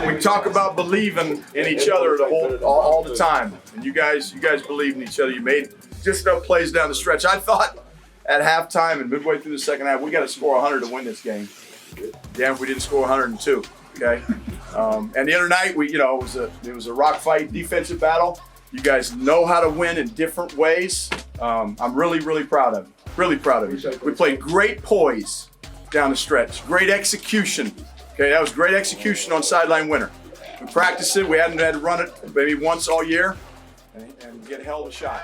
We talk about believing in each other all the time, and you guys believe in each other. You made just enough plays down the stretch. I thought at halftime and midway through the second half, we got to score 100 to win this game. Damn if we didn't score 102. Okay, and the other night it was a rock fight defensive battle. You guys know how to win in different ways. I'm really proud of you. Really proud of you. We played great poise down the stretch. Great execution. Okay, that was great execution on sideline winner. We practiced it. We hadn't had to run it maybe once all year and get a hell of a shot.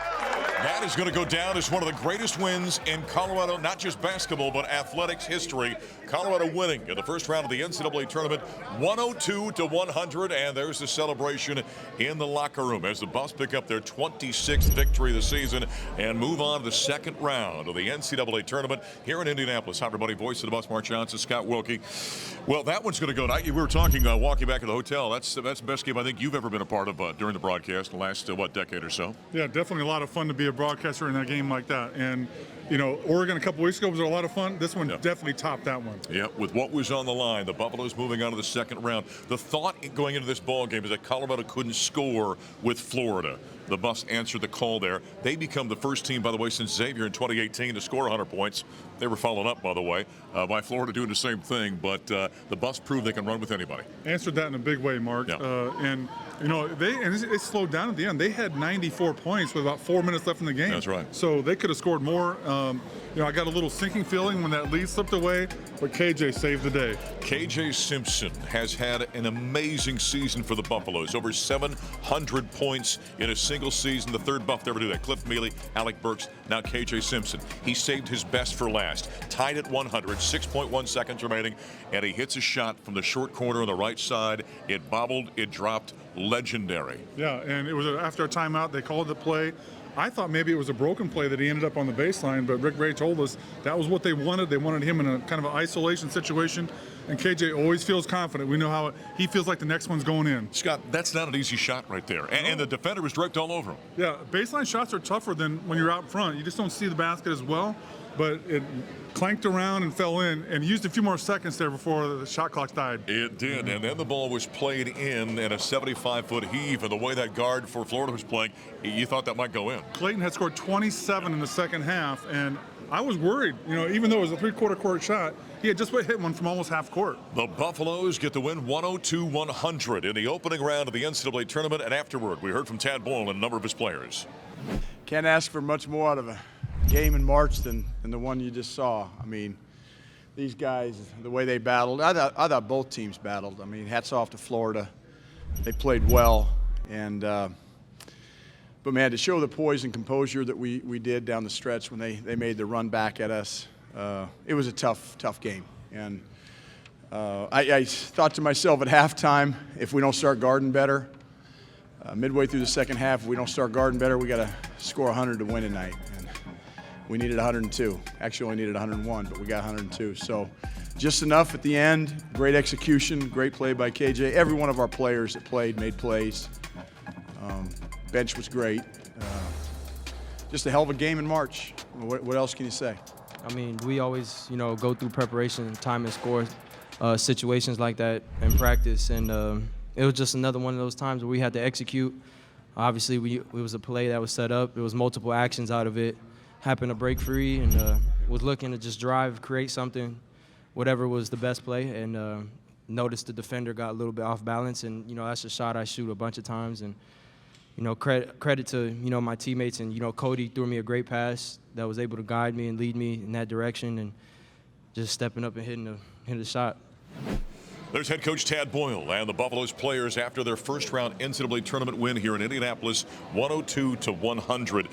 That is going to go down as one of the greatest wins in Colorado, not just basketball, but athletics history. Colorado winning in the first round of the NCAA tournament, 102-100, and there's the celebration in the locker room as the Buffs pick up their 26th victory of the season and move on to the second round of the NCAA tournament here in Indianapolis. Hi, everybody. Voice of the Buffs, Mark Johnson, Scott Wilkie. Well, that one's going to go. We were talking walking back to the hotel. That's the best game I think you've ever been a part of during the broadcast, the last, decade or so. Yeah, definitely a lot of fun to be a broadcaster in a game like that. And, Oregon a couple weeks ago was a lot of fun. This one definitely topped that one. Yeah, with what was on the line, the Buffaloes moving on to the second round. The thought going into this ball game is that Colorado couldn't score with Florida. The Buffs answered the call there. They become the first team, by the way, since Xavier in 2018 to score 100 points. They were followed up, by the way, by Florida doing the same thing. But the Buffs proved they can run with anybody. Answered that in a big way, Mark. Yeah. They slowed down at the end. They had 94 points with about 4 minutes left in the game. That's right. So they could have scored more. I got a little sinking feeling when that lead slipped away, but KJ saved the day. KJ Simpson has had an amazing season for the Buffaloes. Over 700 points in a single season. The third Buff to ever do that. Cliff Mealy, Alec Burks, now KJ Simpson. He saved his best for last. Tied at 100, 6.1 seconds remaining, and he hits a shot from the short corner on the right side. It bobbled, it dropped. Legendary. Yeah, and it was after a timeout. They called the play. I thought maybe it was a broken play that he ended up on the baseline, but Rick Ray told us that was what they wanted. They wanted him in a kind of an isolation situation, and KJ always feels confident. We know how he feels like the next one's going in. Scott, that's not an easy shot right there, and the defender was draped all over him. Yeah, baseline shots are tougher than when you're out front. You just don't see the basket as well, but it clanked around and fell in and used a few more seconds there before the shot clock died. It did, and then the ball was played in a 75-foot heave, and the way that guard for Florida was playing, you thought that might go in. Clayton had scored 27 in the second half, and I was worried. Even though it was a three-quarter court shot, he had just hit one from almost half court. The Buffaloes get the win 102-100 in the opening round of the NCAA tournament, and afterward, we heard from Tad Boyle and a number of his players. Can't ask for much more out of a game in March than the one you just saw. I mean, these guys, the way they battled, I thought both teams battled. I mean, hats off to Florida. They played well, and but man, to show the poise and composure that we did down the stretch when they made the run back at us, it was a tough game. And I thought to myself at halftime, if we don't start guarding better, midway through the second half, if we don't start guarding better, we got to score 100 to win tonight. We needed 102. Actually, only needed 101, but we got 102. So just enough at the end. Great execution, great play by KJ. Every one of our players that played made plays. Bench was great. Just a hell of a game in March. What else can you say? I mean, we always, go through preparation, time and score situations like that in practice. And it was just another one of those times where we had to execute. Obviously, it was a play that was set up. There was multiple actions out of it. Happened to break free and was looking to just drive, create something, whatever was the best play, and noticed the defender got a little bit off balance, and that's a shot I shoot a bunch of times, and credit to my teammates, and Cody threw me a great pass that was able to guide me and lead me in that direction, and just stepping up and hitting the shot. There's head coach Tad Boyle and the Buffaloes players after their first-round NCAA tournament win here in Indianapolis, 102-100.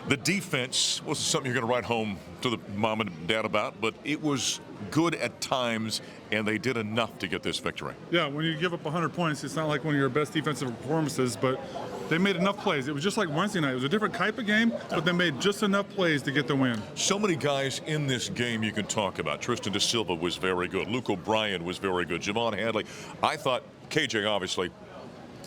The defense wasn't something you're going to write home to the mom and dad about, but it was good at times, and they did enough to get this victory. Yeah, when you give up 100 points, it's not like one of your best defensive performances, but they made enough plays. It was just like Wednesday night. It was a different type of game, but they made just enough plays to get the win. So many guys in this game you can talk about. Tristan Da Silva was very good. Luke O'Brien was very good. Javon Hadley. I thought KJ, obviously,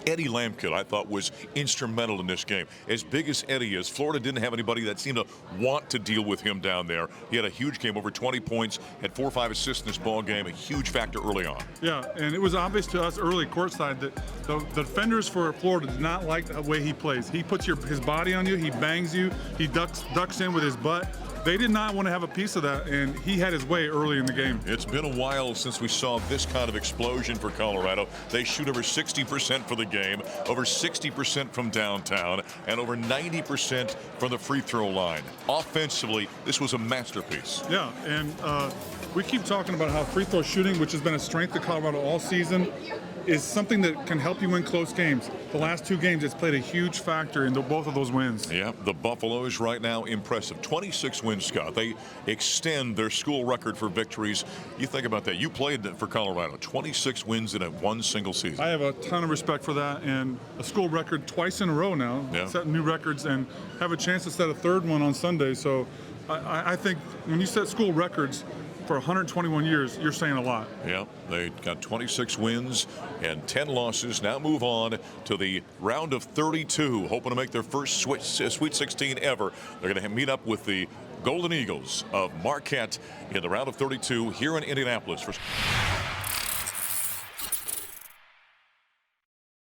Eddie Lampkin, I thought, was instrumental in this game. As big as Eddie is, Florida didn't have anybody that seemed to want to deal with him down there. He had a huge game, over 20 points, had 4 or 5 assists in this ball game, a huge factor early on. Yeah, and it was obvious to us early courtside that the defenders for Florida did not like the way he plays. He puts his body on you, he bangs you, he ducks in with his butt. They did not want to have a piece of that, and he had his way early in the game. It's been a while since we saw this kind of explosion for Colorado. They shoot over 60% for the game, over 60% from downtown, and over 90% from the free throw line. Offensively, this was a masterpiece. Yeah, and we keep talking about how free throw shooting, which has been a strength of Colorado all season, is something that can help you win close games. The last 2 games, it's played a huge factor in both of those wins. Yeah, the Buffaloes right now impressive. 26 wins, Scott. They extend their school record for victories. You think about that. You played for Colorado. 26 wins in one single season. I have a ton of respect for that, and a school record twice in a row now, setting new records, and have a chance to set a 3rd one on Sunday. So I think when you set school records for 121 years, you're saying a lot. Yeah, they got 26 wins and 10 losses. Now move on to the round of 32, hoping to make their first Sweet 16 ever. They're going to meet up with the Golden Eagles of Marquette in the round of 32 here in Indianapolis.